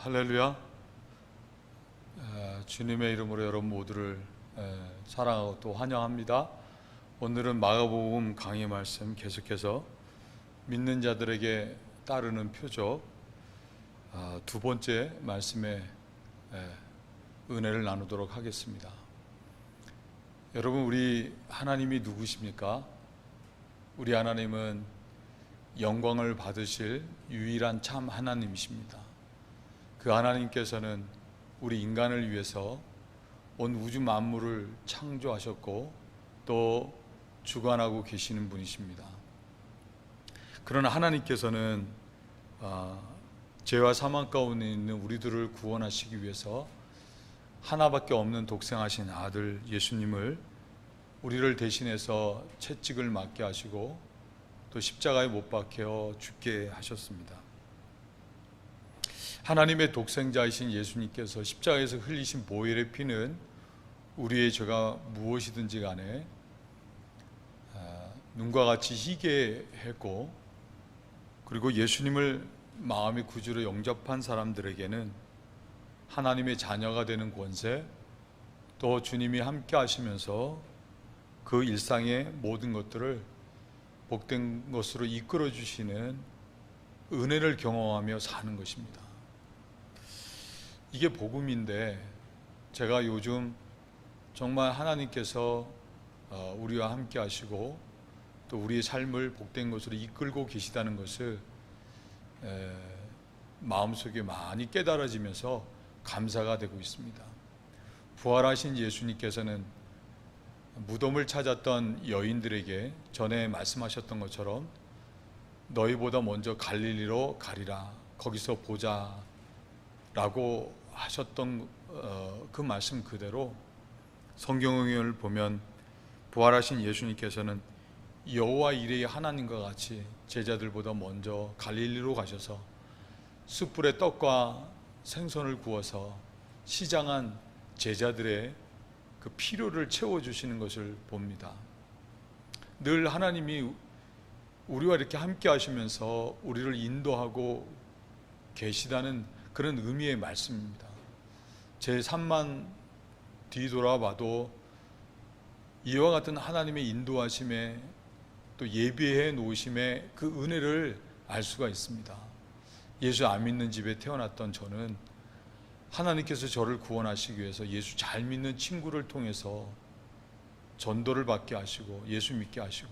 할렐루야. 주님의 이름으로 여러분 모두를 사랑하고 또 환영합니다. 오늘은 마가복음 강의 말씀 계속해서 믿는 자들에게 따르는 표적 두 번째 말씀에 은혜를 나누도록 하겠습니다. 여러분, 우리 하나님이 누구십니까? 우리 하나님은 영광을 받으실 유일한 참 하나님이십니다. 그 하나님께서는 우리 인간을 위해서 온 우주 만물을 창조하셨고 또 주관하고 계시는 분이십니다. 그러나 하나님께서는 죄와 사망 가운데 있는 우리들을 구원하시기 위해서 하나밖에 없는 독생하신 아들 예수님을 우리를 대신해서 채찍을 맞게 하시고 또 십자가에 못 박혀 죽게 하셨습니다. 하나님의 독생자이신 예수님께서 십자가에서 흘리신 보혈의 피는 우리의 죄가 무엇이든지 간에 눈과 같이 희게 했고, 그리고 예수님을 마음의 구주로 영접한 사람들에게는 하나님의 자녀가 되는 권세, 또 주님이 함께 하시면서 그 일상의 모든 것들을 복된 것으로 이끌어 주시는 은혜를 경험하며 사는 것입니다. 이게 복음인데, 제가 요즘 정말 하나님께서 우리와 함께 하시고 또 우리의 삶을 복된 것으로 이끌고 계시다는 것을 마음속에 많이 깨달아지면서 감사가 되고 있습니다. 부활하신 예수님께서는 무덤을 찾았던 여인들에게 전에 말씀하셨던 것처럼 너희보다 먼저 갈릴리로 가리라, 거기서 보자 라고 하셨던 그 말씀 그대로 성경을 보면 부활하신 예수님께서는 여호와 이레의 하나님과 같이 제자들보다 먼저 갈릴리로 가셔서 숯불에 떡과 생선을 구워서 시장한 제자들의 그 필요를 채워주시는 것을 봅니다. 늘 하나님이 우리와 이렇게 함께 하시면서 우리를 인도하고 계시다는 그런 의미의 말씀입니다. 제 3만 뒤돌아봐도 이와 같은 하나님의 인도하심에 또 예비해 놓으심의 그 은혜를 알 수가 있습니다. 예수 안 믿는 집에 태어났던 저는 하나님께서 저를 구원하시기 위해서 예수 잘 믿는 친구를 통해서 전도를 받게 하시고 예수 믿게 하시고,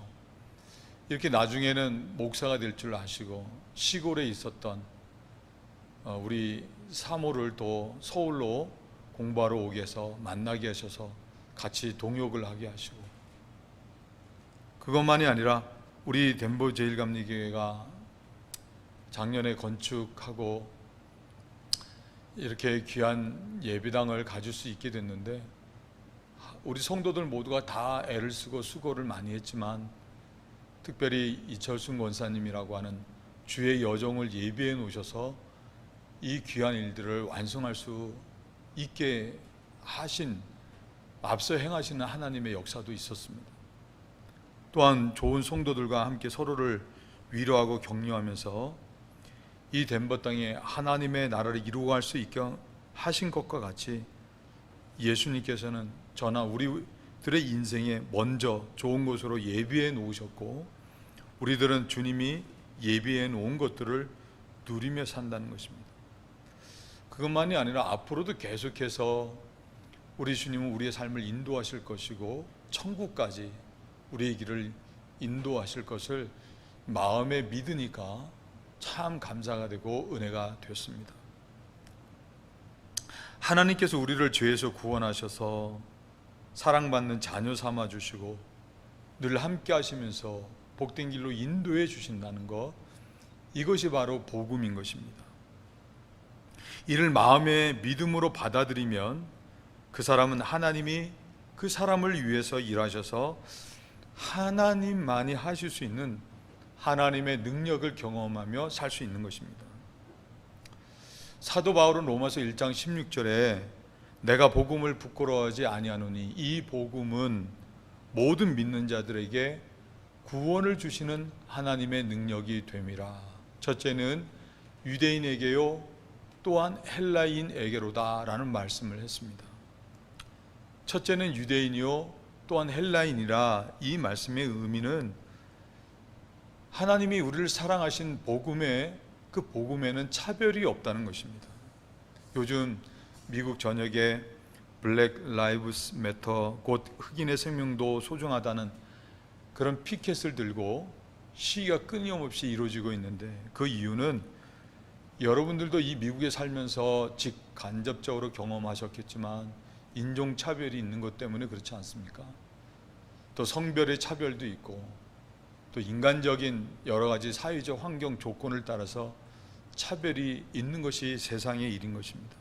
이렇게 나중에는 목사가 될 줄 아시고 시골에 있었던 우리 사모를 또 서울로 공부하러 오게 해서 만나게 하셔서 같이 동역을 하게 하시고, 그것만이 아니라 우리 덴버 제일감리교회가 작년에 건축하고 이렇게 귀한 예배당을 가질 수 있게 됐는데, 우리 성도들 모두가 다 애를 쓰고 수고를 많이 했지만 특별히 이철순 권사님이라고 하는 주의 여정을 예비해 놓으셔서 이 귀한 일들을 완성할 수 있게 하신, 앞서 행하시는 하나님의 역사도 있었습니다. 또한 좋은 성도들과 함께 서로를 위로하고 격려하면서 이 덴버 땅에 하나님의 나라를 이루어갈 수 있게 하신 것과 같이 예수님께서는 저나 우리들의 인생에 먼저 좋은 곳으로 예비해 놓으셨고, 우리들은 주님이 예비해 놓은 것들을 누리며 산다는 것입니다. 그것만이 아니라 앞으로도 계속해서 우리 주님은 우리의 삶을 인도하실 것이고 천국까지 우리의 길을 인도하실 것을 마음에 믿으니까 참 감사가 되고 은혜가 되었습니다. 하나님께서 우리를 죄에서 구원하셔서 사랑받는 자녀 삼아 주시고 늘 함께 하시면서 복된 길로 인도해 주신다는 것, 이것이 바로 복음인 것입니다. 이를 마음의 믿음으로 받아들이면 그 사람은 하나님이 그 사람을 위해서 일하셔서 하나님만이 하실 수 있는 하나님의 능력을 경험하며 살 수 있는 것입니다. 사도 바울은 로마서 1장 16절에 내가 복음을 부끄러워하지 아니하노니 이 복음은 모든 믿는 자들에게 구원을 주시는 하나님의 능력이 됨이라. 첫째는 유대인에게요 또한 헬라인에게로다라는 말씀을 했습니다. 첫째는 유대인이요 또한 헬라인이라, 이 말씀의 의미는 하나님이 우리를 사랑하신 복음에, 그 복음에는 차별이 없다는 것입니다. 요즘 미국 전역에 블랙 라이브스 매터, 곧 흑인의 생명도 소중하다는 그런 피켓을 들고 시위가 끊임없이 이루어지고 있는데, 그 이유는 여러분들도 이 미국에 살면서 직간접적으로 경험하셨겠지만 인종차별이 있는 것 때문에 그렇지 않습니까? 또 성별의 차별도 있고, 또 인간적인 여러 가지 사회적 환경 조건을 따라서 차별이 있는 것이 세상의 일인 것입니다.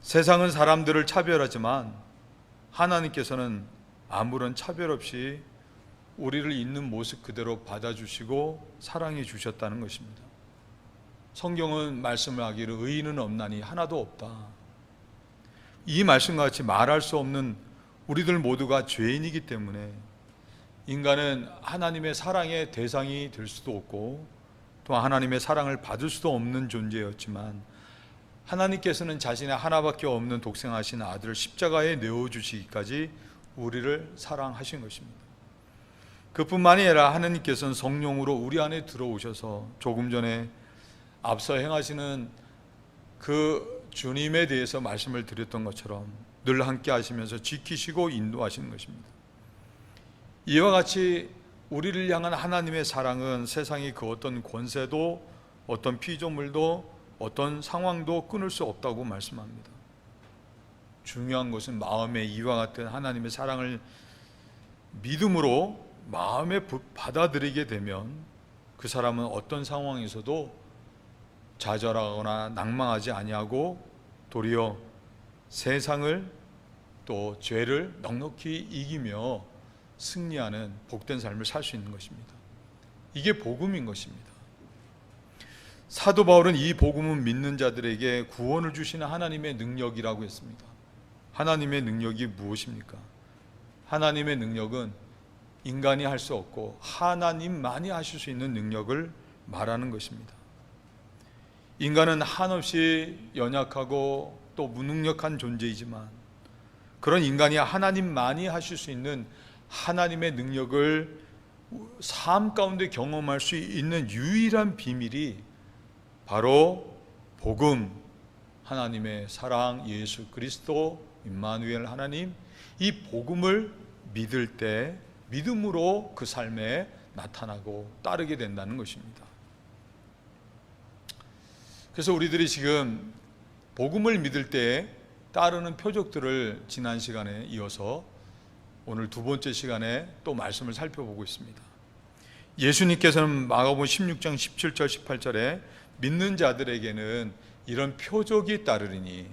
세상은 사람들을 차별하지만 하나님께서는 아무런 차별 없이 우리를 있는 모습 그대로 받아주시고 사랑해 주셨다는 것입니다. 성경은 말씀을 하기를 의인은 없나니 하나도 없다. 이 말씀과 같이 말할 수 없는 우리들 모두가 죄인이기 때문에 인간은 하나님의 사랑의 대상이 될 수도 없고 또 하나님의 사랑을 받을 수도 없는 존재였지만, 하나님께서는 자신의 하나밖에 없는 독생하신 아들을 십자가에 내어주시기까지 우리를 사랑하신 것입니다. 그뿐만이 아니라 하나님께서는 성령으로 우리 안에 들어오셔서 조금 전에 앞서 행하시는 그 주님에 대해서 말씀을 드렸던 것처럼 늘 함께 하시면서 지키시고 인도하시는 것입니다. 이와 같이 우리를 향한 하나님의 사랑은 세상의 그 어떤 권세도, 어떤 피조물도, 어떤 상황도 끊을 수 없다고 말씀합니다. 중요한 것은 마음에 이와 같은 하나님의 사랑을 믿음으로 마음에 받아들이게 되면 그 사람은 어떤 상황에서도 좌절하거나 낭망하지 아니하고 도리어 세상을 또 죄를 넉넉히 이기며 승리하는 복된 삶을 살 수 있는 것입니다. 이게 복음인 것입니다. 사도 바울은 이 복음은 믿는 자들에게 구원을 주시는 하나님의 능력이라고 했습니다. 하나님의 능력이 무엇입니까? 하나님의 능력은 인간이 할 수 없고 하나님만이 하실 수 있는 능력을 말하는 것입니다. 인간은 한없이 연약하고 또 무능력한 존재이지만, 그런 인간이 하나님만이 하실 수 있는 하나님의 능력을 삶 가운데 경험할 수 있는 유일한 비밀이 바로 복음, 하나님의 사랑, 예수 그리스도, 임마누엘 하나님, 이 복음을 믿을 때 믿음으로 그 삶에 나타나고 따르게 된다는 것입니다. 그래서 우리들이 지금 복음을 믿을 때 따르는 표적들을 지난 시간에 이어서 오늘 두 번째 시간에 또 말씀을 살펴보고 있습니다. 예수님께서는 마가복음 16장 17절 18절에 믿는 자들에게는 이런 표적이 따르리니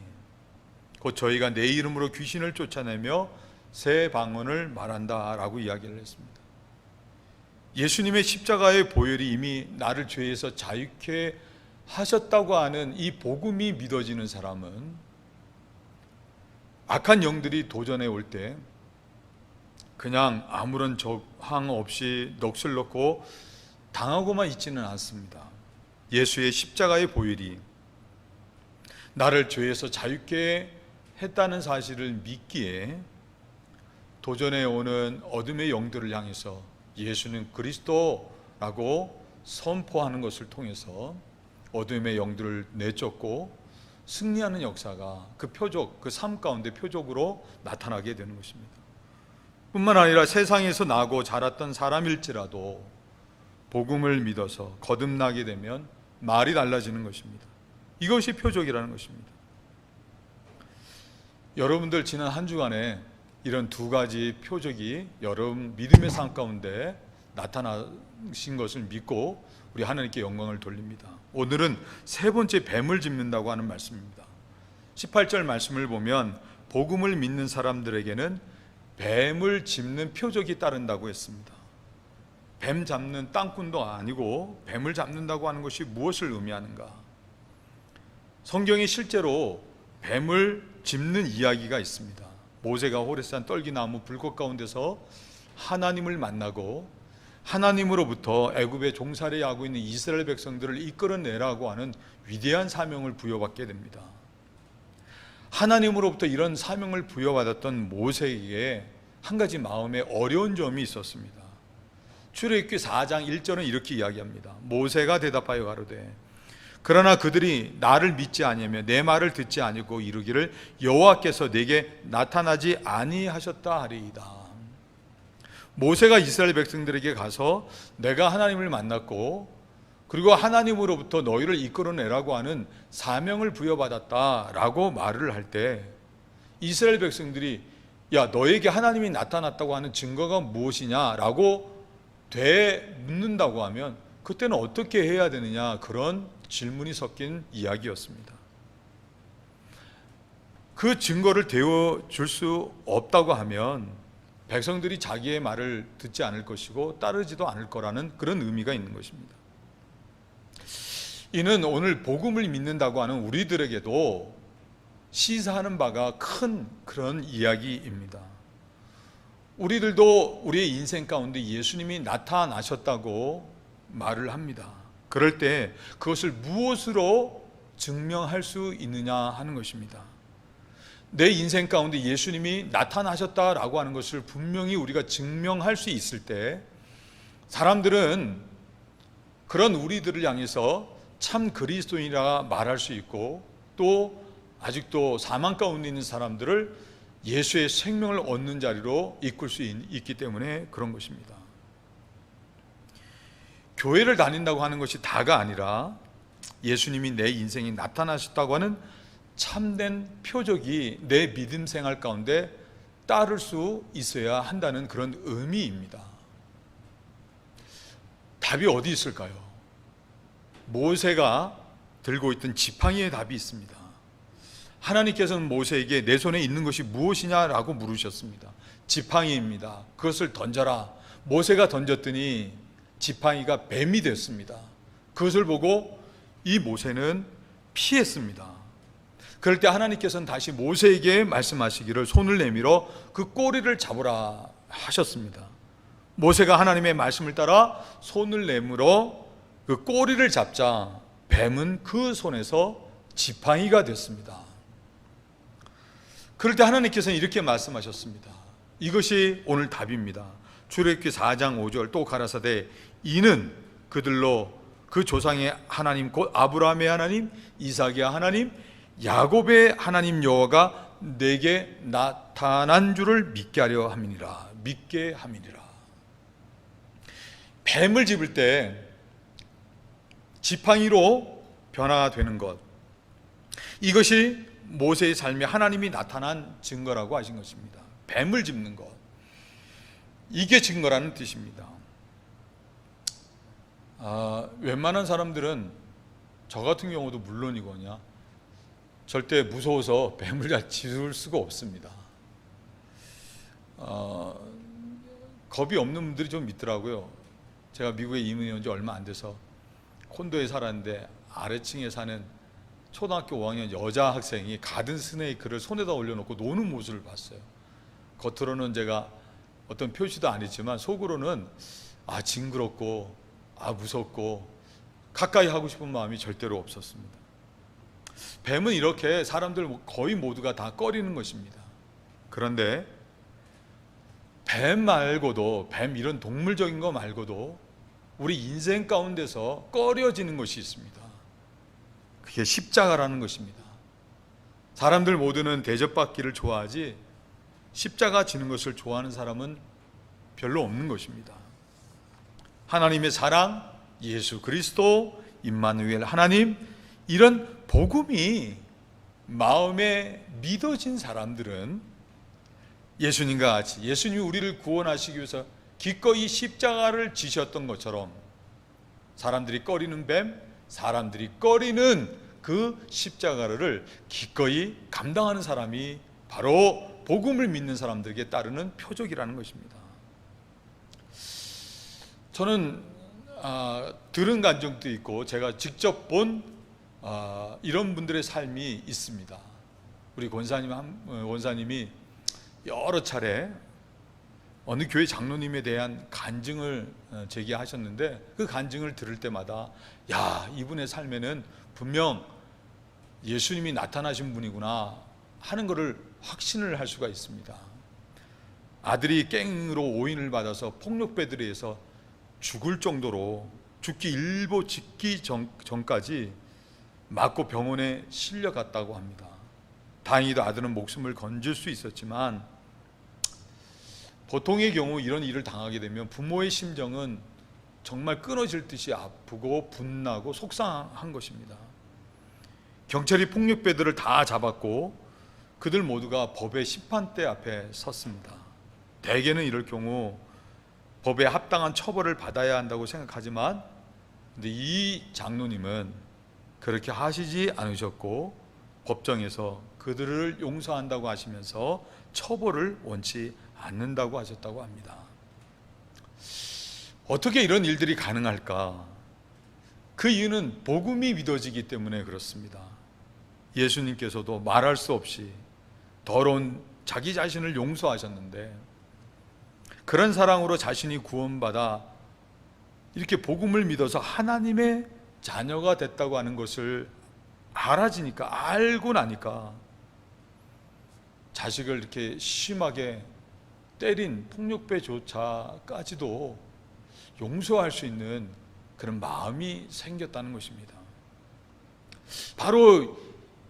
곧 저희가 내 이름으로 귀신을 쫓아내며 새 방언을 말한다 라고 이야기를 했습니다. 예수님의 십자가의 보혈이 이미 나를 죄에서 자유케 하셨다고 하는 이 복음이 믿어지는 사람은 악한 영들이 도전해 올 때 그냥 아무런 저항 없이 넋을 놓고 당하고만 있지는 않습니다. 예수의 십자가의 보혈이 나를 죄에서 자유케 했다는 사실을 믿기에 도전해 오는 어둠의 영들을 향해서 예수는 그리스도라고 선포하는 것을 통해서 어둠의 영들을 내쫓고 승리하는 역사가 그 표적, 그 삶 가운데 표적으로 나타나게 되는 것입니다. 뿐만 아니라 세상에서 나고 자랐던 사람일지라도 복음을 믿어서 거듭나게 되면 말이 달라지는 것입니다. 이것이 표적이라는 것입니다. 여러분들 지난 한 주간에 이런 두 가지 표적이 여러분 믿음의 삶 가운데 나타나신 것을 믿고 우리 하나님께 영광을 돌립니다. 오늘은 세 번째 뱀을 짚는다고 하는 말씀입니다. 18절 말씀을 보면 복음을 믿는 사람들에게는 뱀을 짚는 표적이 따른다고 했습니다. 뱀 잡는 땅꾼도 아니고 뱀을 잡는다고 하는 것이 무엇을 의미하는가? 성경에 실제로 뱀을 짚는 이야기가 있습니다. 모세가 호레산 떨기나무 불꽃 가운데서 하나님을 만나고 하나님으로부터 애굽에 종살이 하고 있는 이스라엘 백성들을 이끌어내라고 하는 위대한 사명을 부여받게 됩니다. 하나님으로부터 이런 사명을 부여받았던 모세에게 한 가지 마음에 어려운 점이 있었습니다. 출애굽기 4장 1절은 이렇게 이야기합니다. 모세가 대답하여 가로되 그러나 그들이 나를 믿지 아니하며 내 말을 듣지 아니고 이르기를 여호와께서 내게 나타나지 아니하셨다 하리이다. 모세가 이스라엘 백성들에게 가서 내가 하나님을 만났고 그리고 하나님으로부터 너희를 이끌어내라고 하는 사명을 부여받았다라고 말을 할 때 이스라엘 백성들이 야 너에게 하나님이 나타났다고 하는 증거가 무엇이냐라고 되묻는다고 하면 그때는 어떻게 해야 되느냐, 그런 질문이 섞인 이야기였습니다. 그 증거를 대어줄 수 없다고 하면 백성들이 자기의 말을 듣지 않을 것이고 따르지도 않을 거라는 그런 의미가 있는 것입니다. 이는 오늘 복음을 믿는다고 하는 우리들에게도 시사하는 바가 큰 그런 이야기입니다. 우리들도 우리의 인생 가운데 예수님이 나타나셨다고 말을 합니다. 그럴 때 그것을 무엇으로 증명할 수 있느냐 하는 것입니다. 내 인생 가운데 예수님이 나타나셨다라고 하는 것을 분명히 우리가 증명할 수 있을 때 사람들은 그런 우리들을 향해서 참 그리스도인이라 말할 수 있고 또 아직도 사망 가운데 있는 사람들을 예수의 생명을 얻는 자리로 이끌 수 있기 때문에 그런 것입니다. 교회를 다닌다고 하는 것이 다가 아니라 예수님이 내 인생에 나타나셨다고 하는 참된 표적이 내 믿음 생활 가운데 따를 수 있어야 한다는 그런 의미입니다. 답이 어디 있을까요? 모세가 들고 있던 지팡이의 답이 있습니다. 하나님께서는 모세에게 내 손에 있는 것이 무엇이냐라고 물으셨습니다. 지팡이입니다. 그것을 던져라. 모세가 던졌더니 지팡이가 뱀이 됐습니다. 그것을 보고 이 모세는 피했습니다. 그럴 때 하나님께서는 다시 모세에게 말씀하시기를 손을 내밀어 그 꼬리를 잡으라 하셨습니다. 모세가 하나님의 말씀을 따라 손을 내밀어 그 꼬리를 잡자 뱀은 그 손에서 지팡이가 됐습니다. 그럴 때 하나님께서는 이렇게 말씀하셨습니다. 이것이 오늘 답입니다. 출애굽기 4장 5절 또 가라사대 이는 그들로 그 조상의 하나님 곧 아브라함의 하나님 이삭의 하나님 야곱의 하나님 여호와가 내게 나타난 줄을 믿게 하려 함이니라. 믿게 함이니라. 뱀을 집을 때 지팡이로 변화되는 것, 이것이 모세의 삶에 하나님이 나타난 증거라고 하신 것입니다. 뱀을 집는 것, 이게 증거라는 뜻입니다. 웬만한 사람들은 저 같은 경우도 물론이거냐 절대 무서워서 뱀을 잘 지울 수가 없습니다. 겁이 없는 분들이 좀 있더라고요. 제가 미국에 이민해 온 지 얼마 안 돼서 콘도에 살았는데 아래층에 사는 초등학교 5학년 여자 학생이 가든 스네이크를 손에다 올려놓고 노는 모습을 봤어요. 겉으로는 제가 어떤 표시도 안 했지만 속으로는 징그럽고 무섭고 가까이 하고 싶은 마음이 절대로 없었습니다. 뱀은 이렇게 사람들 거의 모두가 다 꺼리는 것입니다. 그런데 뱀 말고도, 뱀 이런 동물적인 거 말고도 우리 인생 가운데서 꺼려지는 것이 있습니다. 그게 십자가라는 것입니다. 사람들 모두는 대접받기를 좋아하지 십자가 지는 것을 좋아하는 사람은 별로 없는 것입니다. 하나님의 사랑, 예수 그리스도, 임마누엘 하나님, 이런 복음이 마음에 믿어진 사람들은 예수님과 같이 예수님이 우리를 구원하시기 위해서 기꺼이 십자가를 지셨던 것처럼 사람들이 꺼리는 뱀, 사람들이 꺼리는 그 십자가를 기꺼이 감당하는 사람이 바로 복음을 믿는 사람들에게 따르는 표적이라는 것입니다. 저는 들은 간증도 있고 제가 직접 본 이런 분들의 삶이 있습니다. 우리 원사님이 여러 차례 어느 교회 장로님에 대한 간증을 제기하셨는데, 그 간증을 들을 때마다 야, 이분의 삶에는 분명 예수님이 나타나신 분이구나 하는 것을 확신을 할 수가 있습니다. 아들이 갱으로 오인을 받아서 폭력배들에 의해서 죽을 정도로 죽기 일보 직기 전까지 맞고 병원에 실려갔다고 합니다. 다행히도 아들은 목숨을 건질 수 있었지만, 보통의 경우 이런 일을 당하게 되면 부모의 심정은 정말 끊어질 듯이 아프고 분나고 속상한 것입니다. 경찰이 폭력배들을 다 잡았고 그들 모두가 법의 심판대 앞에 섰습니다. 대개는 이럴 경우 법에 합당한 처벌을 받아야 한다고 생각하지만, 근데 이 장로님은 그렇게 하시지 않으셨고 법정에서 그들을 용서한다고 하시면서 처벌을 원치 않는다고 하셨다고 합니다. 어떻게 이런 일들이 가능할까? 그 이유는 복음이 믿어지기 때문에 그렇습니다. 예수님께서도 말할 수 없이 더러운 자기 자신을 용서하셨는데, 그런 사랑으로 자신이 구원받아 이렇게 복음을 믿어서 하나님의 자녀가 됐다고 하는 것을 알아지니까, 알고 나니까 자식을 이렇게 심하게 때린 폭력배조차까지도 용서할 수 있는 그런 마음이 생겼다는 것입니다. 바로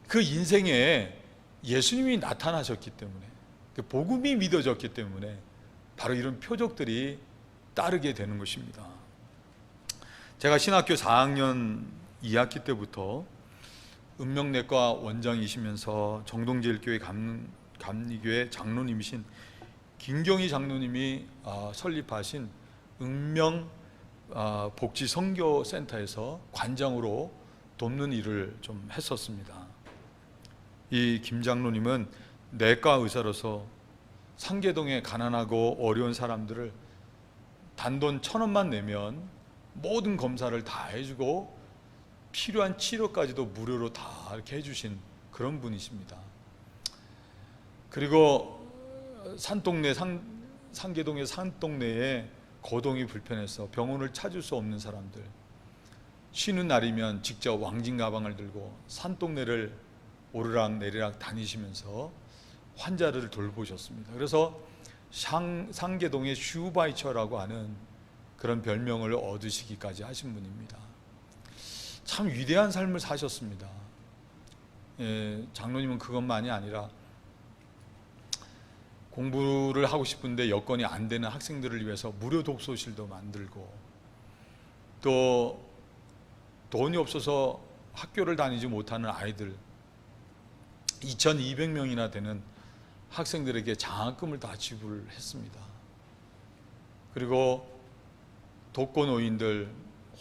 그 인생에 예수님이 나타나셨기 때문에, 그 복음이 믿어졌기 때문에 바로 이런 표적들이 따르게 되는 것입니다. 제가 신학교 4학년 2학기 때부터 은명내과 원장이시면서 정동제일교회 감리교회 장로님이신 김경희 장로님이 설립하신 은명 복지 선교센터에서 관장으로 돕는 일을 좀 했었습니다. 이 김 장로님은 내과 의사로서 상계동의 가난하고 어려운 사람들을 단돈 1,000원만 내면 모든 검사를 다 해주고 필요한 치료까지도 무료로 다 이렇게 해주신 그런 분이십니다. 그리고 상계동의 산동네에 거동이 불편해서 병원을 찾을 수 없는 사람들, 쉬는 날이면 직접 왕진 가방을 들고 산동네를 오르락 내리락 다니시면서 환자를 돌보셨습니다. 그래서 상계동의 슈바이처라고 하는 그런 별명을 얻으시기까지 하신 분입니다. 참 위대한 삶을 사셨습니다. 장로님은 그것만이 아니라 공부를 하고 싶은데 여건이 안 되는 학생들을 위해서 무료 독서실도 만들고, 또 돈이 없어서 학교를 다니지 못하는 아이들 2,200명이나 되는 학생들에게 장학금을 다 지불했습니다. 그리고 독거노인들,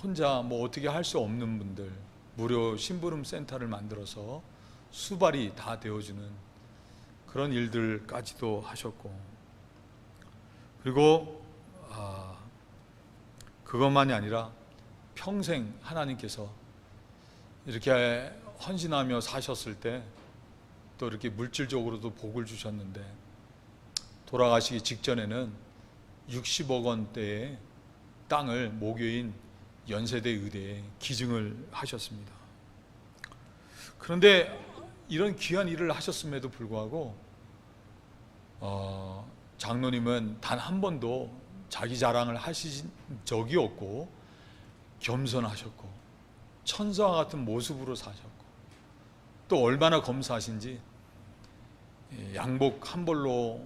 혼자 뭐 어떻게 할 수 없는 분들 무료 심부름 센터를 만들어서 수발이 다 되어주는 그런 일들까지도 하셨고, 그리고 그것만이 아니라 평생 하나님께서 이렇게 헌신하며 사셨을 때 또 이렇게 물질적으로도 복을 주셨는데, 돌아가시기 직전에는 60억 원대의 땅을 모교인 연세대 의대에 기증을 하셨습니다. 그런데 이런 귀한 일을 하셨음에도 불구하고 장로님은 단 한 번도 자기 자랑을 하신 적이 없고 겸손하셨고 천사와 같은 모습으로 사셨고, 또 얼마나 검소하신지 양복 한 벌로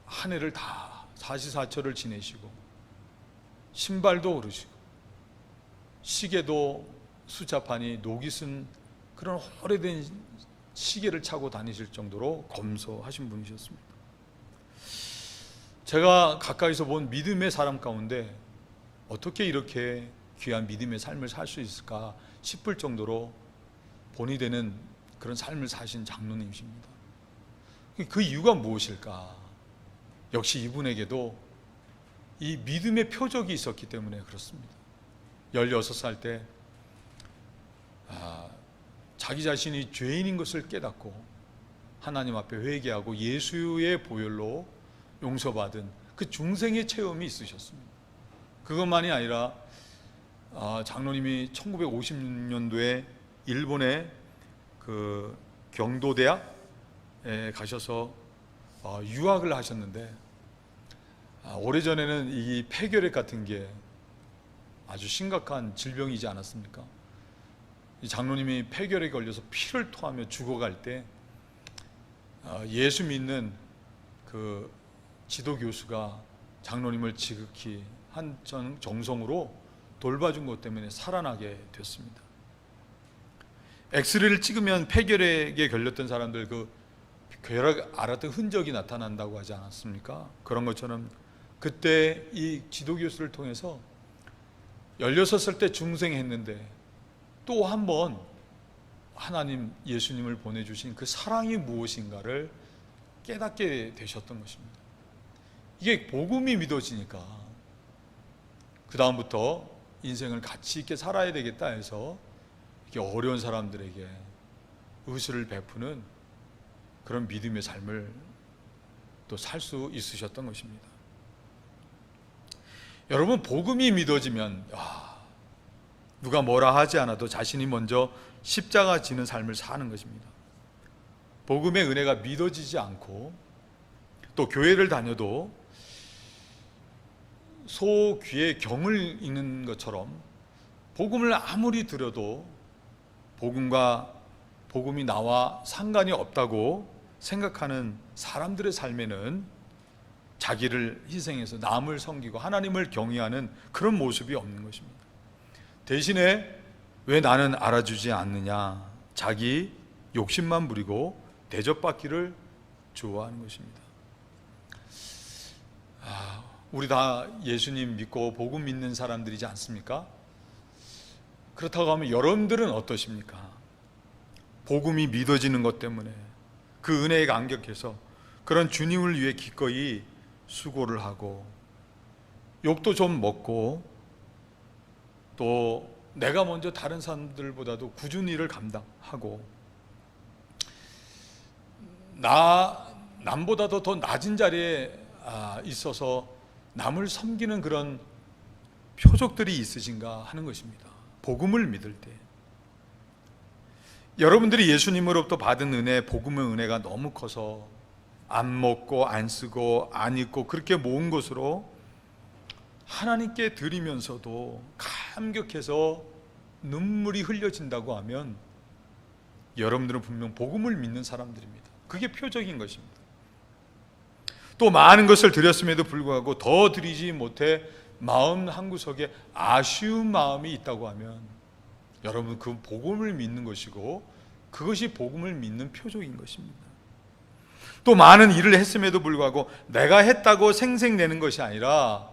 한 해를 다 사시사철을 지내시고, 신발도 오르시고 시계도 수자판이 녹이 쓴 그런 오래된 시계를 차고 다니실 정도로 검소하신 분이셨습니다. 제가 가까이서 본 믿음의 사람 가운데 어떻게 이렇게 귀한 믿음의 삶을 살 수 있을까 싶을 정도로 본이 되는 그런 삶을 사신 장로님이십니다. 그 이유가 무엇일까? 역시 이분에게도 이 믿음의 표적이 있었기 때문에 그렇습니다. 16살 때 자기 자신이 죄인인 것을 깨닫고 하나님 앞에 회개하고 예수의 보혈로 용서받은 그 중생의 체험이 있으셨습니다. 그것만이 아니라 장로님이 1950년도에 일본의 그 경도대학에 가셔서 유학을 하셨는데, 오래전에는 이 폐결핵 같은 게 아주 심각한 질병이지 않았습니까? 이 장로님이 폐결핵에 걸려서 피를 토하며 죽어갈 때 예수 믿는 그 지도 교수가 장로님을 지극히 한 정성으로 돌봐준 것 때문에 살아나게 됐습니다. 엑스레이를 찍으면 폐결핵에 걸렸던 사람들 그 궤락 앓았던 흔적이 나타난다고 하지 않았습니까? 그런 것처럼 그때 이 지도 교수를 통해서 16살 때 중생했는데 또 한 번 하나님 예수님을 보내주신 그 사랑이 무엇인가를 깨닫게 되셨던 것입니다. 이게 복음이 믿어지니까 그 다음부터 인생을 가치 있게 살아야 되겠다 해서 이렇게 어려운 사람들에게 의술을 베푸는 그런 믿음의 삶을 또 살 수 있으셨던 것입니다. 여러분, 복음이 믿어지면 누가 뭐라 하지 않아도 자신이 먼저 십자가 지는 삶을 사는 것입니다. 복음의 은혜가 믿어지지 않고 또 교회를 다녀도 소 귀에 경을 읽는 것처럼 복음을 아무리 들어도 복음이 나와 상관이 없다고 생각하는 사람들의 삶에는 자기를 희생해서 남을 섬기고 하나님을 경외하는 그런 모습이 없는 것입니다. 대신에 왜 나는 알아주지 않느냐, 자기 욕심만 부리고 대접받기를 좋아하는 것입니다. 우리 다 예수님 믿고 복음 믿는 사람들이지 않습니까? 그렇다고 하면 여러분들은 어떠십니까? 복음이 믿어지는 것 때문에 그 은혜에 감격해서 그런 주님을 위해 기꺼이 수고를 하고 욕도 좀 먹고 또 내가 먼저 다른 사람들보다도 굳은 일을 감당하고 남보다도 더 낮은 자리에 있어서 남을 섬기는 그런 표적들이 있으신가 하는 것입니다. 복음을 믿을 때 여러분들이 예수님으로부터 받은 은혜, 복음의 은혜가 너무 커서 안 먹고 안 쓰고 안 입고 그렇게 모은 것으로 하나님께 드리면서도 감격해서 눈물이 흘려진다고 하면 여러분들은 분명 복음을 믿는 사람들입니다. 그게 표적인 것입니다. 또 많은 것을 드렸음에도 불구하고 더 드리지 못해 마음 한구석에 아쉬운 마음이 있다고 하면 여러분 그 복음을 믿는 것이고 그것이 복음을 믿는 표적인 것입니다. 또 많은 일을 했음에도 불구하고 내가 했다고 생색내는 것이 아니라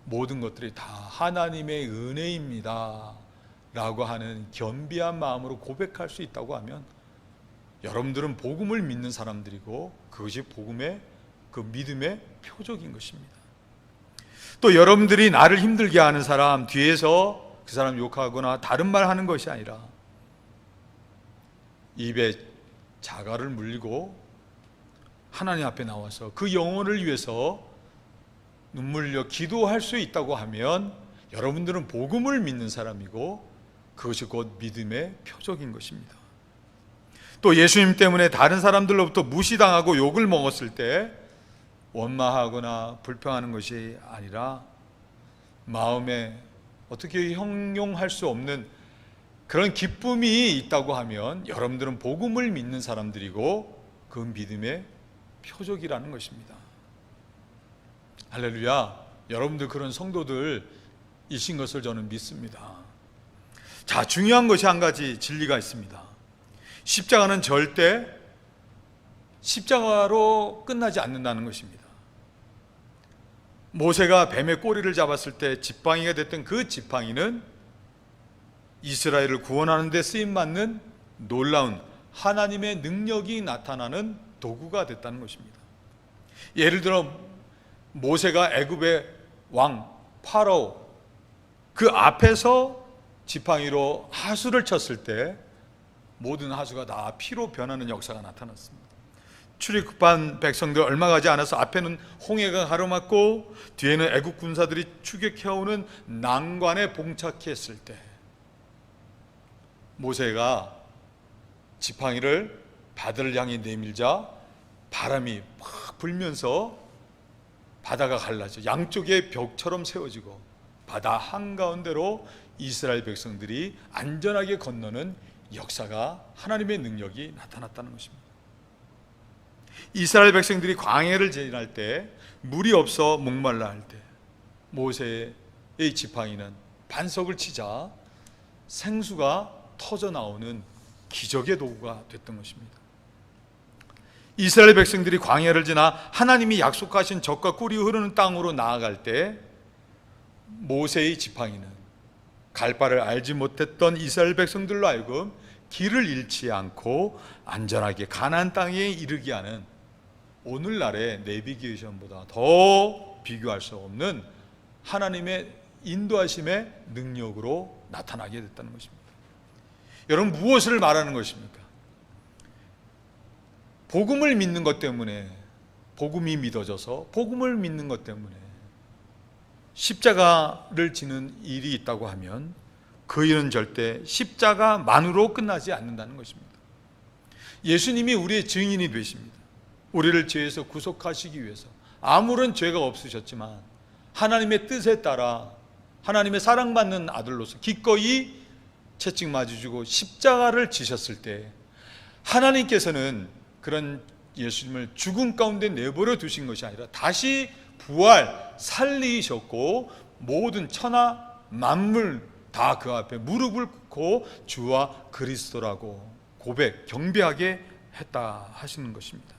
모든 것들이 다 하나님의 은혜입니다 라고 하는 겸비한 마음으로 고백할 수 있다고 하면 여러분들은 복음을 믿는 사람들이고 그것이 복음의 그 믿음의 표적인 것입니다. 또 여러분들이 나를 힘들게 하는 사람 뒤에서 그 사람 욕하거나 다른 말 하는 것이 아니라 입에 자갈을 물리고 하나님 앞에 나와서 그 영혼을 위해서 눈물 흘려 기도할 수 있다고 하면 여러분들은 복음을 믿는 사람이고 그것이 곧 믿음의 표적인 것입니다. 또 예수님 때문에 다른 사람들로부터 무시당하고 욕을 먹었을 때 원망하거나 불평하는 것이 아니라 마음에 어떻게 형용할 수 없는 그런 기쁨이 있다고 하면 여러분들은 복음을 믿는 사람들이고 그 믿음의 표적이라는 것입니다. 할렐루야. 여러분들 그런 성도들이신 것을 저는 믿습니다. 자, 중요한 것이 한 가지 진리가 있습니다. 십자가는 절대 십자가로 끝나지 않는다는 것입니다. 모세가 뱀의 꼬리를 잡았을 때 지팡이가 됐던 그 지팡이는 이스라엘을 구원하는 데 쓰임받는 놀라운 하나님의 능력이 나타나는 도구가 됐다는 것입니다. 예를 들어 모세가 애굽의 왕 파라오 그 앞에서 지팡이로 하수를 쳤을 때 모든 하수가 다 피로 변하는 역사가 나타났습니다. 출애굽한 백성들 얼마 가지 않아서 앞에는 홍해가 가로막고 뒤에는 애국 군사들이 추격해오는 난관에 봉착했을 때 모세가 지팡이를 바다를 향해 내밀자 바람이 막 불면서 바다가 갈라져 양쪽에 벽처럼 세워지고 바다 한가운데로 이스라엘 백성들이 안전하게 건너는 역사가 하나님의 능력이 나타났다는 것입니다. 이스라엘 백성들이 광야를 지날 때 물이 없어 목말라 할 때 모세의 지팡이는 반석을 치자 생수가 터져 나오는 기적의 도구가 됐던 것입니다. 이스라엘 백성들이 광야를 지나 하나님이 약속하신 젖과 꿀이 흐르는 땅으로 나아갈 때 모세의 지팡이는 갈 바를 알지 못했던 이스라엘 백성들로 하여금 길을 잃지 않고 안전하게 가나안 땅에 이르게 하는 오늘날의 내비게이션보다 더 비교할 수 없는 하나님의 인도하심의 능력으로 나타나게 됐다는 것입니다. 여러분, 무엇을 말하는 것입니까? 복음을 믿는 것 때문에, 복음이 믿어져서 복음을 믿는 것 때문에 십자가를 지는 일이 있다고 하면 그 일은 절대 십자가만으로 끝나지 않는다는 것입니다. 예수님이 우리의 증인이 되십니다. 우리를 죄에서 구속하시기 위해서 아무런 죄가 없으셨지만 하나님의 뜻에 따라 하나님의 사랑받는 아들로서 기꺼이 채찍 맞으시고 십자가를 지셨을 때 하나님께서는 그런 예수님을 죽음 가운데 내버려 두신 것이 아니라 다시 부활 살리셨고 모든 천하 만물 다 그 앞에 무릎을 꿇고 주와 그리스도라고 고백 경배하게 했다 하시는 것입니다.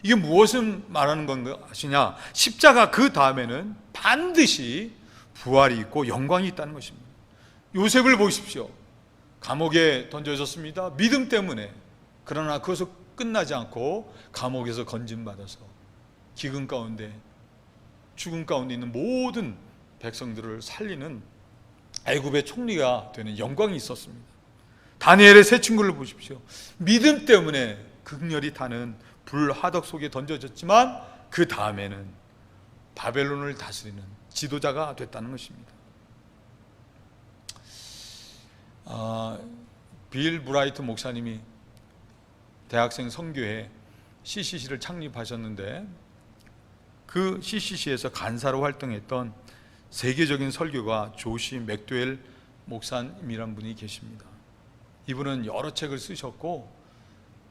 이게 무엇을 말하는 것이냐? 십자가 그 다음에는 반드시 부활이 있고 영광이 있다는 것입니다. 요셉을 보십시오. 감옥에 던져졌습니다. 믿음 때문에. 그러나 그것을 끝나지 않고 감옥에서 건진받아서 기근 가운데 죽음 가운데 있는 모든 백성들을 살리는 애굽의 총리가 되는 영광이 있었습니다. 다니엘의 세 친구를 보십시오. 믿음 때문에 극렬히 타는 불화덕 속에 던져졌지만 그 다음에는 바벨론을 다스리는 지도자가 됐다는 것입니다. 빌 브라이트 목사님이 대학생 선교회 CCC를 창립하셨는데 그 CCC에서 간사로 활동했던 세계적인 설교가 조시 맥도웰 목사님이란 분이 계십니다. 이분은 여러 책을 쓰셨고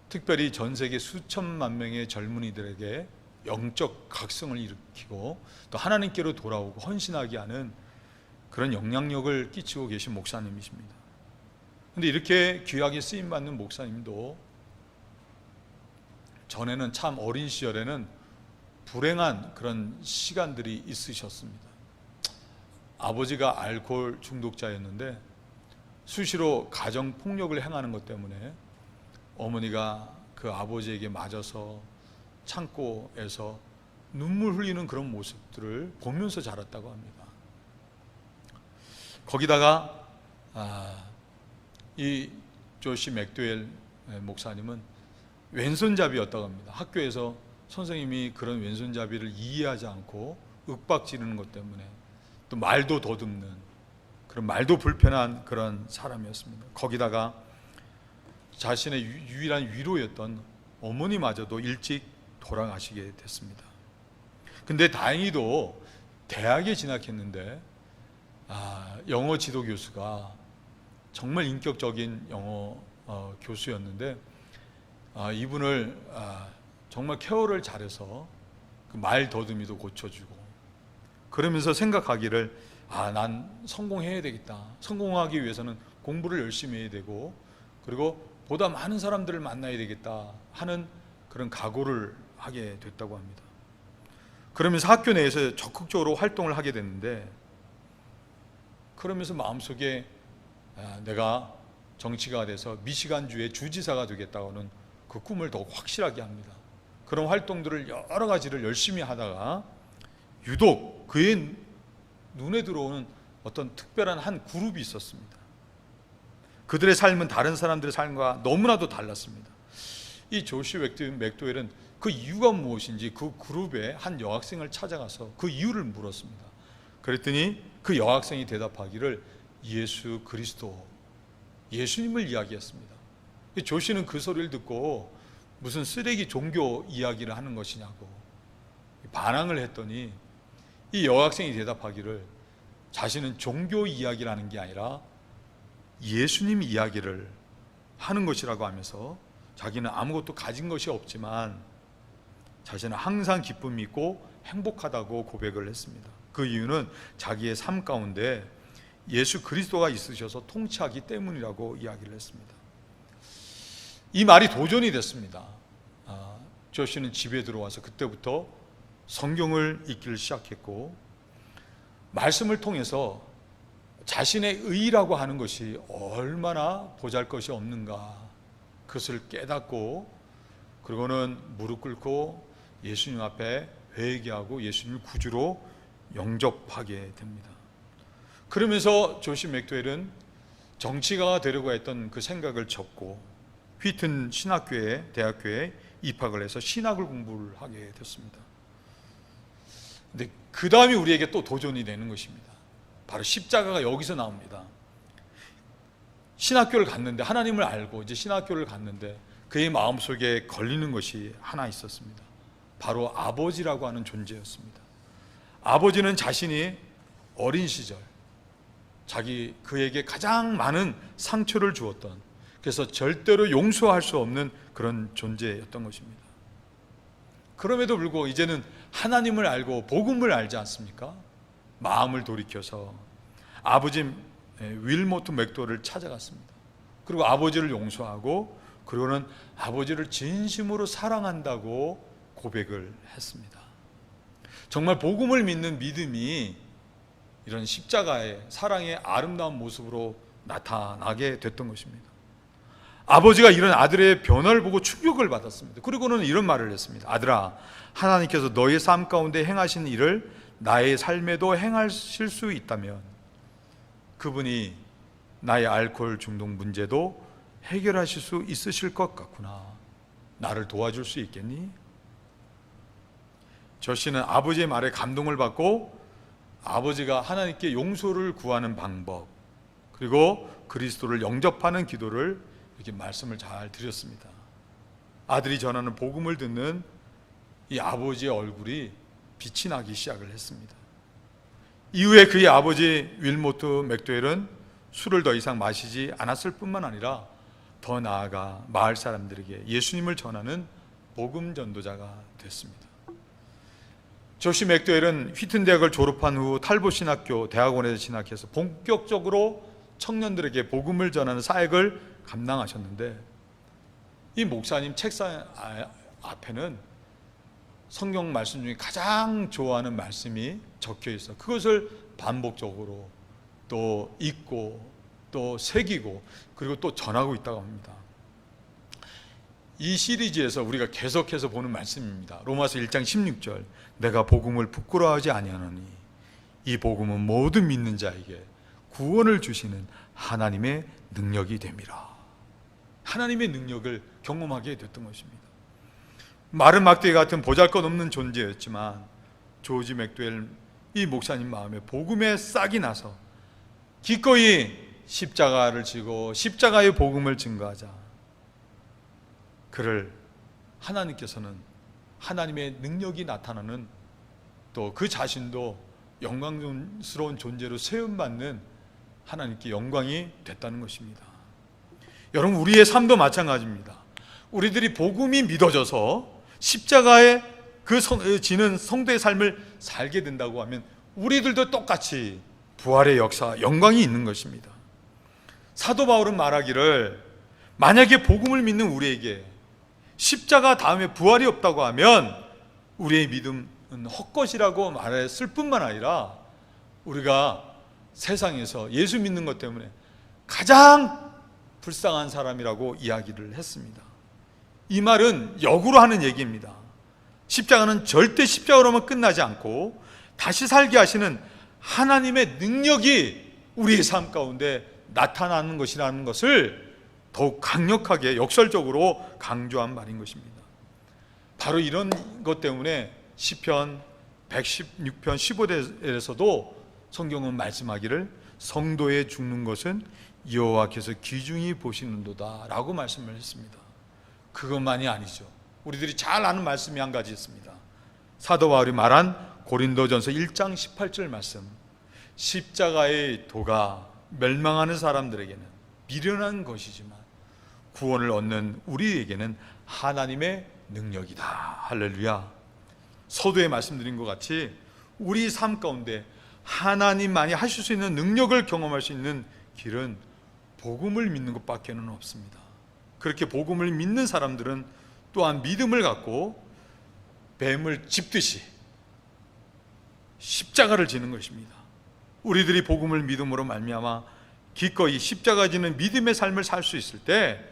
특별히 전 세계 수천만 명의 젊은이들에게 영적 각성을 일으키고 또 하나님께로 돌아오고 헌신하게 하는 그런 영향력을 끼치고 계신 목사님이십니다. 그런데 이렇게 귀하게 쓰임받는 목사님도 전에는 참 어린 시절에는 불행한 그런 시간들이 있으셨습니다. 아버지가 알코올 중독자였는데 수시로 가정폭력을 행하는 것 때문에 어머니가 그 아버지에게 맞아서 창고에서 눈물 흘리는 그런 모습들을 보면서 자랐다고 합니다. 거기다가 이 조시 맥도웰 목사님은 왼손잡이였다고 합니다. 학교에서 선생님이 그런 왼손잡이를 이해하지 않고 윽박지르는 것 때문에 또 말도 더듬는 그런 말도 불편한 그런 사람이었습니다. 거기다가 자신의 유일한 위로였던 어머니마저도 일찍 돌아가시게 됐습니다. 근데 다행히도 대학에 진학했는데 영어 지도 교수가 정말 인격적인 영어 교수였는데 이분을 정말 케어를 잘해서 그 말 더듬이도 고쳐주고 그러면서 생각하기를 난 성공해야 되겠다. 성공하기 위해서는 공부를 열심히 해야 되고 그리고 보다 많은 사람들을 만나야 되겠다 하는 그런 각오를 하게 됐다고 합니다. 그러면서 학교 내에서 적극적으로 활동을 하게 됐는데 그러면서 마음속에 내가 정치가 돼서 미시간주의 주지사가 되겠다고는 그 꿈을 더욱 확실하게 합니다. 그런 활동들을 여러 가지를 열심히 하다가 유독 그의 눈에 들어오는 어떤 특별한 한 그룹이 있었습니다. 그들의 삶은 다른 사람들의 삶과 너무나도 달랐습니다. 이 조시 맥도웰은 그 이유가 무엇인지 그 그룹의 한 여학생을 찾아가서 그 이유를 물었습니다. 그랬더니 그 여학생이 대답하기를 예수 그리스도, 예수님을 이야기했습니다. 조시는 그 소리를 듣고 무슨 쓰레기 종교 이야기를 하는 것이냐고 반항을 했더니 이 여학생이 대답하기를 자신은 종교 이야기를 하는 게 아니라 예수님 이야기를 하는 것이라고 하면서 자기는 아무것도 가진 것이 없지만 자신은 항상 기쁨이 있고 행복하다고 고백을 했습니다. 그 이유는 자기의 삶 가운데 예수 그리스도가 있으셔서 통치하기 때문이라고 이야기를 했습니다. 이 말이 도전이 됐습니다. 조시는 집에 들어와서 그때부터 성경을 읽기를 시작했고 말씀을 통해서 자신의 의라고 하는 것이 얼마나 보잘것이 없는가 그것을 깨닫고 그리고는 무릎 꿇고 예수님 앞에 회개하고 예수님을 구주로 영접하게 됩니다. 그러면서 조시 맥도웰은 정치가가 되려고 했던 그 생각을 접고 휘튼 대학교에 입학을 해서 신학을 공부를 하게 됐습니다. 근데 그 다음이 우리에게 또 도전이 되는 것입니다. 바로 십자가가 여기서 나옵니다. 신학교를 갔는데 하나님을 알고 이제 신학교를 갔는데 그의 마음속에 걸리는 것이 하나 있었습니다. 바로 아버지라고 하는 존재였습니다. 아버지는 자신이 어린 시절 그에게 가장 많은 상처를 주었던, 그래서 절대로 용서할 수 없는 그런 존재였던 것입니다. 그럼에도 불구하고 이제는 하나님을 알고 복음을 알지 않습니까? 마음을 돌이켜서 아버지 윌모트 맥도를 찾아갔습니다. 그리고 아버지를 용서하고 그리고는 아버지를 진심으로 사랑한다고 고백을 했습니다. 정말 복음을 믿는 믿음이 이런 십자가의 사랑의 아름다운 모습으로 나타나게 됐던 것입니다. 아버지가 이런 아들의 변화를 보고 충격을 받았습니다. 그리고는 이런 말을 했습니다. 아들아, 하나님께서 너의 삶 가운데 행하신 일을 나의 삶에도 행하실 수 있다면 그분이 나의 알코올 중독 문제도 해결하실 수 있으실 것 같구나. 나를 도와줄 수 있겠니? 조시는 아버지의 말에 감동을 받고 아버지가 하나님께 용서를 구하는 방법 그리고 그리스도를 영접하는 기도를 이렇게 말씀을 잘 드렸습니다. 아들이 전하는 복음을 듣는 이 아버지의 얼굴이 빛이 나기 시작을 했습니다. 이후에 그의 아버지 윌모트 맥도웰은 술을 더 이상 마시지 않았을 뿐만 아니라 더 나아가 마을 사람들에게 예수님을 전하는 복음 전도자가 됐습니다. 조시 맥도웰은 휘튼 대학을 졸업한 후 탈보 신학교 대학원에 진학해서 본격적으로 청년들에게 복음을 전하는 사역을 감당하셨는데 이 목사님 책상 앞에는 성경 말씀 중에 가장 좋아하는 말씀이 적혀 있어. 그것을 반복적으로 또 읽고 또 새기고 그리고 또 전하고 있다고 합니다. 이 시리즈에서 우리가 계속해서 보는 말씀입니다. 로마서 1장 16절 내가 복음을 부끄러워하지 아니하노니 이 복음은 모든 믿는 자에게 구원을 주시는 하나님의 능력이 됨이라. 하나님의 능력을 경험하게 됐던 것입니다. 마른 막대기 같은 보잘것없는 존재였지만 조지 맥도웰 이 목사님 마음에 복음의 싹이 나서 기꺼이 십자가를 지고 십자가의 복음을 증거하자. 그를 하나님께서는 하나님의 능력이 나타나는 또 그 자신도 영광스러운 존재로 세움받는 하나님께 영광이 됐다는 것입니다. 여러분, 우리의 삶도 마찬가지입니다. 우리들이 복음이 믿어져서 십자가에 지는 성도의 삶을 살게 된다고 하면 우리들도 똑같이 부활의 역사, 영광이 있는 것입니다. 사도 바울은 말하기를 만약에 복음을 믿는 우리에게 십자가 다음에 부활이 없다고 하면 우리의 믿음은 헛것이라고 말했을 뿐만 아니라 우리가 세상에서 예수 믿는 것 때문에 가장 불쌍한 사람이라고 이야기를 했습니다. 이 말은 역으로 하는 얘기입니다. 십자가는 절대 십자가로만 끝나지 않고 다시 살게 하시는 하나님의 능력이 우리의 삶 가운데 나타나는 것이라는 것을 더욱 강력하게 역설적으로 강조한 말인 것입니다. 바로 이런 것 때문에 시편 116편 15절에서도 성경은 말씀하기를 성도의 죽는 것은 여호와께서 귀중히 보시는도다 라고 말씀을 했습니다. 그것만이 아니죠. 우리들이 잘 아는 말씀이 한 가지 있습니다. 사도 바울이 말한 고린도전서 1장 18절 말씀, 십자가의 도가 멸망하는 사람들에게는 미련한 것이지만 구원을 얻는 우리에게는 하나님의 능력이다. 할렐루야. 서두에 말씀드린 것 같이 우리 삶 가운데 하나님만이 하실 수 있는 능력을 경험할 수 있는 길은 복음을 믿는 것밖에는 없습니다. 그렇게 복음을 믿는 사람들은 또한 믿음을 갖고 뱀을 짚듯이 십자가를 지는 것입니다. 우리들이 복음을 믿음으로 말미암아 기꺼이 십자가 지는 믿음의 삶을 살 수 있을 때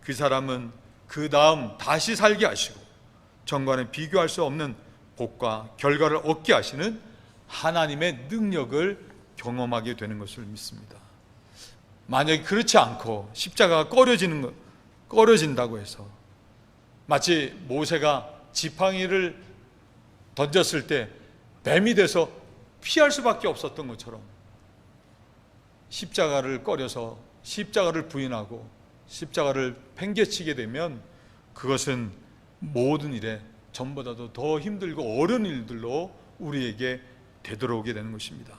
그 사람은 그 다음 다시 살게 하시고 전과는 비교할 수 없는 복과 결과를 얻게 하시는 하나님의 능력을 경험하게 되는 것을 믿습니다. 만약에 그렇지 않고 십자가가 꺼려진다고 해서 마치 모세가 지팡이를 던졌을 때 뱀이 돼서 피할 수밖에 없었던 것처럼 십자가를 꺼려서 십자가를 부인하고 십자가를 팽개치게 되면 그것은 모든 일에 전보다도 더 힘들고 어려운 일들로 우리에게 되돌아오게 되는 것입니다.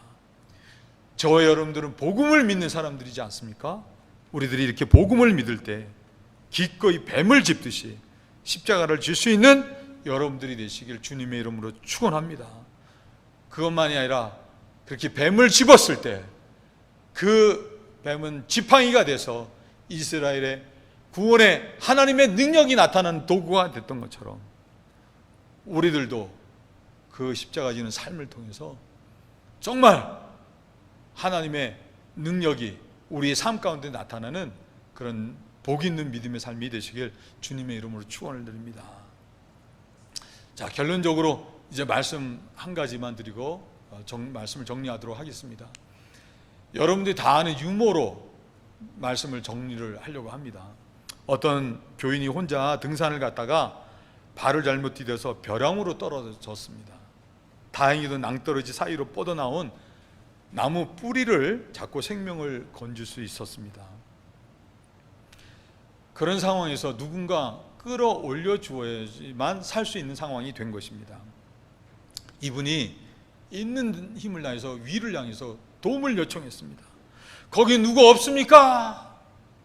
저와 여러분들은 복음을 믿는 사람들이지 않습니까? 우리들이 이렇게 복음을 믿을 때 기꺼이 뱀을 짚듯이 십자가를 질 수 있는 여러분들이 되시길 주님의 이름으로 축원합니다. 그것만이 아니라 그렇게 뱀을 집었을 때 그 뱀은 지팡이가 돼서 이스라엘의 구원의 하나님의 능력이 나타나는 도구가 됐던 것처럼 우리들도 그 십자가 지는 삶을 통해서 정말 하나님의 능력이 우리의 삶 가운데 나타나는 그런 복 있는 믿음의 삶이 되시길 주님의 이름으로 축원을 드립니다. 자, 결론적으로 이제 말씀 한 가지만 드리고 말씀을 정리하도록 하겠습니다. 여러분들이 다 아는 유머로 말씀을 정리를 하려고 합니다. 어떤 교인이 혼자 등산을 갔다가 발을 잘못 디뎌서 벼랑으로 떨어졌습니다. 다행히도 낭떠러지 사이로 뻗어나온 나무 뿌리를 잡고 생명을 건질 수 있었습니다. 그런 상황에서 누군가 끌어올려 주어야지만 살 수 있는 상황이 된 것입니다. 이분이 있는 힘을 다해서 위를 향해서 도움을 요청했습니다. 거기 누구 없습니까?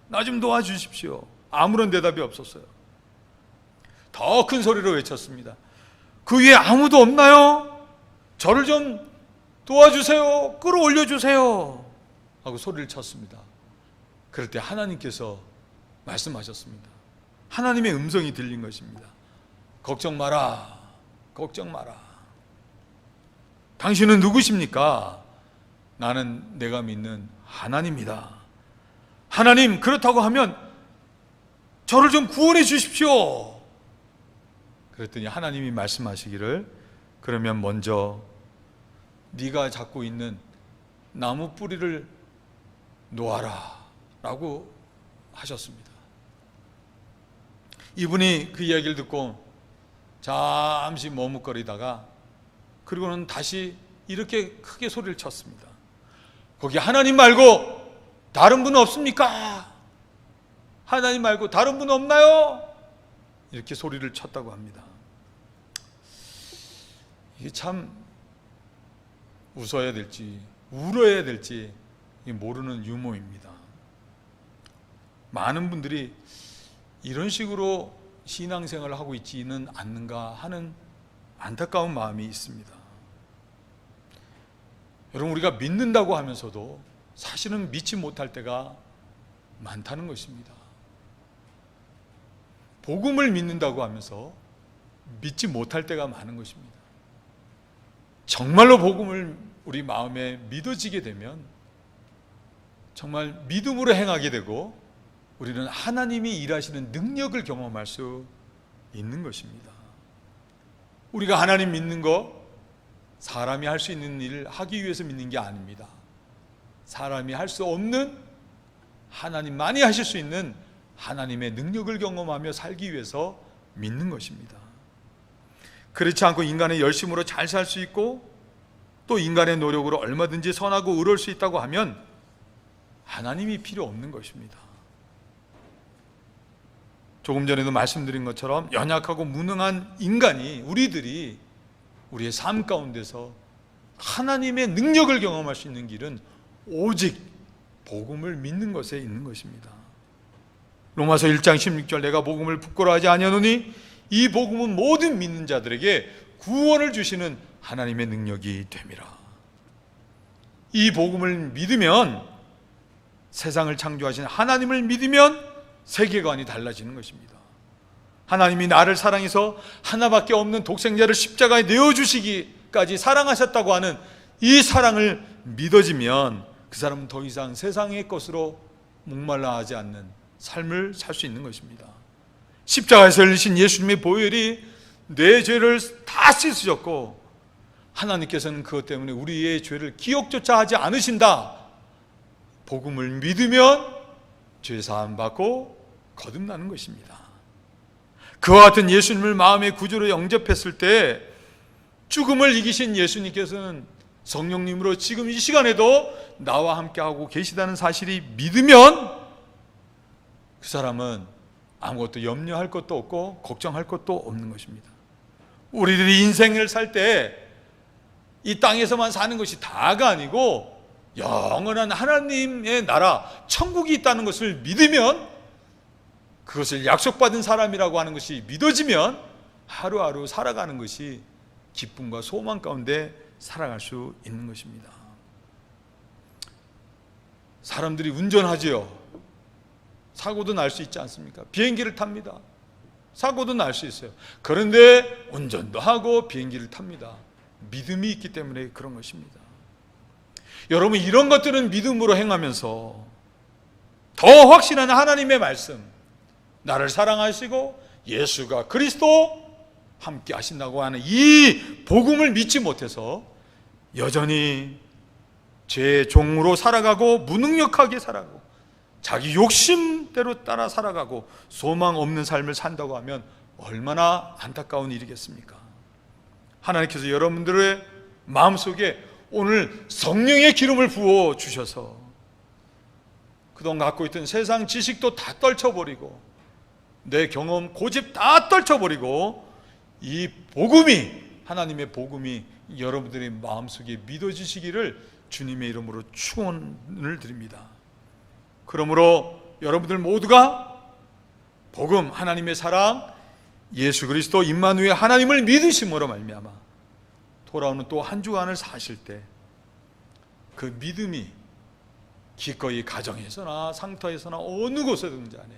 나 좀 도와주십시오. 아무런 대답이 없었어요. 더 큰 소리로 외쳤습니다. 그 위에 아무도 없나요? 저를 좀 도와주세요. 끌어올려 주세요. 하고 소리를 쳤습니다. 그럴 때 하나님께서 말씀하셨습니다. 하나님의 음성이 들린 것입니다. 걱정 마라. 걱정 마라. 당신은 누구십니까? 나는 내가 믿는 하나님이다. 하나님, 그렇다고 하면 저를 좀 구원해 주십시오. 그랬더니 하나님이 말씀하시기를 그러면 먼저 네가 잡고 있는 나무 뿌리를 놓아라 라고 하셨습니다. 이분이 그 이야기를 듣고 잠시 머뭇거리다가 그리고는 다시 이렇게 크게 소리를 쳤습니다. 거기 하나님 말고 다른 분 없습니까? 하나님 말고 다른 분 없나요? 이렇게 소리를 쳤다고 합니다. 이게 참 웃어야 될지 울어야 될지 모르는 유머입니다. 많은 분들이 이런 식으로 신앙생활을 하고 있지는 않는가 하는 안타까운 마음이 있습니다. 여러분, 우리가 믿는다고 하면서도 사실은 믿지 못할 때가 많다는 것입니다. 복음을 믿는다고 하면서 믿지 못할 때가 많은 것입니다. 정말로 복음을 우리 마음에 믿어지게 되면 정말 믿음으로 행하게 되고 우리는 하나님이 일하시는 능력을 경험할 수 있는 것입니다. 우리가 하나님 믿는 거 사람이 할 수 있는 일을 하기 위해서 믿는 게 아닙니다. 사람이 할 수 없는 하나님만이 하실 수 있는 하나님의 능력을 경험하며 살기 위해서 믿는 것입니다. 그렇지 않고 인간의 열심으로 잘 살 수 있고 또 인간의 노력으로 얼마든지 선하고 의로울 수 있다고 하면 하나님이 필요 없는 것입니다. 조금 전에도 말씀드린 것처럼 연약하고 무능한 인간이, 우리들이 우리의 삶 가운데서 하나님의 능력을 경험할 수 있는 길은 오직 복음을 믿는 것에 있는 것입니다. 로마서 1장 16절, 내가 복음을 부끄러워하지 아니하노니 이 복음은 모든 믿는 자들에게 구원을 주시는 하나님의 능력이 됨이라. 이 복음을 믿으면, 세상을 창조하신 하나님을 믿으면 세계관이 달라지는 것입니다. 하나님이 나를 사랑해서 하나밖에 없는 독생자를 십자가에 내어주시기까지 사랑하셨다고 하는 이 사랑을 믿어지면 그 사람은 더 이상 세상의 것으로 목말라 하지 않는 삶을 살 수 있는 것입니다. 십자가에서 흘리신 예수님의 보혈이 내 죄를 다 씻으셨고 하나님께서는 그것 때문에 우리의 죄를 기억조차 하지 않으신다. 복음을 믿으면 죄 사함 받고 거듭나는 것입니다. 그와 같은 예수님을 마음의 구주로 영접했을 때 죽음을 이기신 예수님께서는 성령님으로 지금 이 시간에도 나와 함께하고 계시다는 사실이 믿으면 그 사람은 아무것도 염려할 것도 없고 걱정할 것도 없는 것입니다. 우리들이 인생을 살 때 이 땅에서만 사는 것이 다가 아니고 영원한 하나님의 나라, 천국이 있다는 것을 믿으면, 그것을 약속받은 사람이라고 하는 것이 믿어지면 하루하루 살아가는 것이 기쁨과 소망 가운데 살아갈 수 있는 것입니다. 사람들이 운전하지요. 사고도 날 수 있지 않습니까? 비행기를 탑니다. 사고도 날 수 있어요. 그런데 운전도 하고 비행기를 탑니다. 믿음이 있기 때문에 그런 것입니다. 여러분, 이런 것들은 믿음으로 행하면서 더 확신한 하나님의 말씀, 나를 사랑하시고 예수가 그리스도 함께 하신다고 하는 이 복음을 믿지 못해서 여전히 죄의 종으로 살아가고 무능력하게 살아가고 자기 욕심대로 따라 살아가고 소망 없는 삶을 산다고 하면 얼마나 안타까운 일이겠습니까? 하나님께서 여러분들의 마음속에 오늘 성령의 기름을 부어 주셔서 그동안 갖고 있던 세상 지식도 다 떨쳐버리고 내 경험, 고집 다 떨쳐버리고 이 복음이, 하나님의 복음이 여러분들의 마음속에 믿어지시기를 주님의 이름으로 축원을 드립니다. 그러므로 여러분들 모두가 복음, 하나님의 사랑, 예수 그리스도 임마누엘 하나님을 믿으심으로 말미암아 돌아오는 또 한 주간을 사실 때 그 믿음이 기꺼이 가정에서나 상터에서나 어느 곳에든지 안에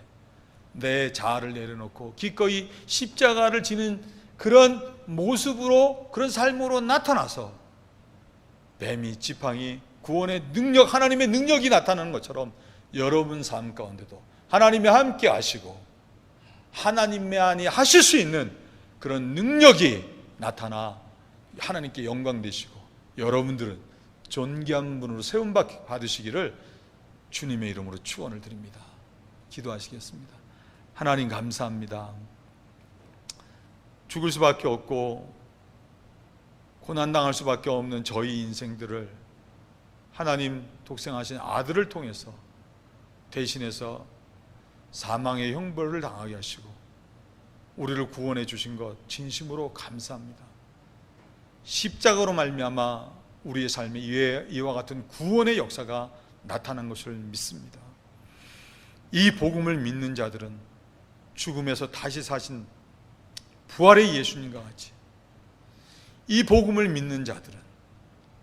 내 자아를 내려놓고 기꺼이 십자가를 지는 그런 모습으로, 그런 삶으로 나타나서 뱀이, 지팡이, 구원의 능력, 하나님의 능력이 나타나는 것처럼 여러분 삶 가운데도 하나님이 함께 하시고 하나님만이 하실 수 있는 그런 능력이 나타나 하나님께 영광 되시고 여러분들은 존귀한 분으로 세움 받으시기를 주님의 이름으로 축원을 드립니다. 기도하시겠습니다. 하나님 감사합니다. 죽을 수밖에 없고 고난당할 수밖에 없는 저희 인생들을 하나님 독생하신 아들을 통해서 대신해서 사망의 형벌을 당하게 하시고 우리를 구원해 주신 것 진심으로 감사합니다. 십자가로 말미암아 우리의 삶에 이와 같은 구원의 역사가 나타난 것을 믿습니다. 이 복음을 믿는 자들은 죽음에서 다시 사신 부활의 예수님과 같이 이 복음을 믿는 자들은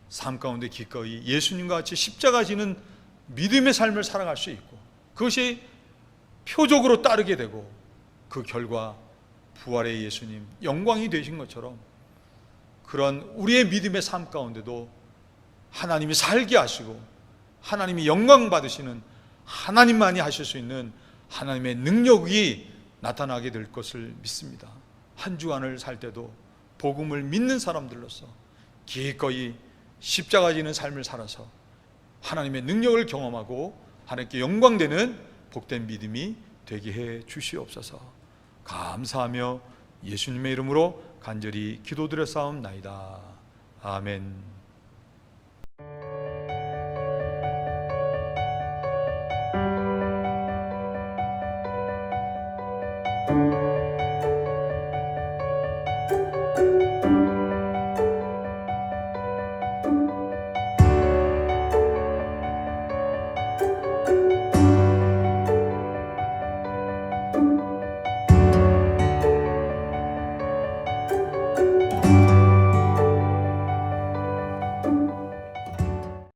삶 가운데 기꺼이 예수님과 같이 십자가 지는 믿음의 삶을 살아갈 수 있고 그것이 표적으로 따르게 되고 그 결과 부활의 예수님, 영광이 되신 것처럼 그런 우리의 믿음의 삶 가운데도 하나님이 살게 하시고 하나님이 영광 받으시는, 하나님만이 하실 수 있는 하나님의 능력이 나타나게 될 것을 믿습니다. 한 주간을 살 때도 복음을 믿는 사람들로서 기꺼이 십자가 지는 삶을 살아서 하나님의 능력을 경험하고 하나님께 영광되는 복된 믿음이 되게 해 주시옵소서. 감사하며 예수님의 이름으로 간절히 기도드려 싸움나이다. 아멘.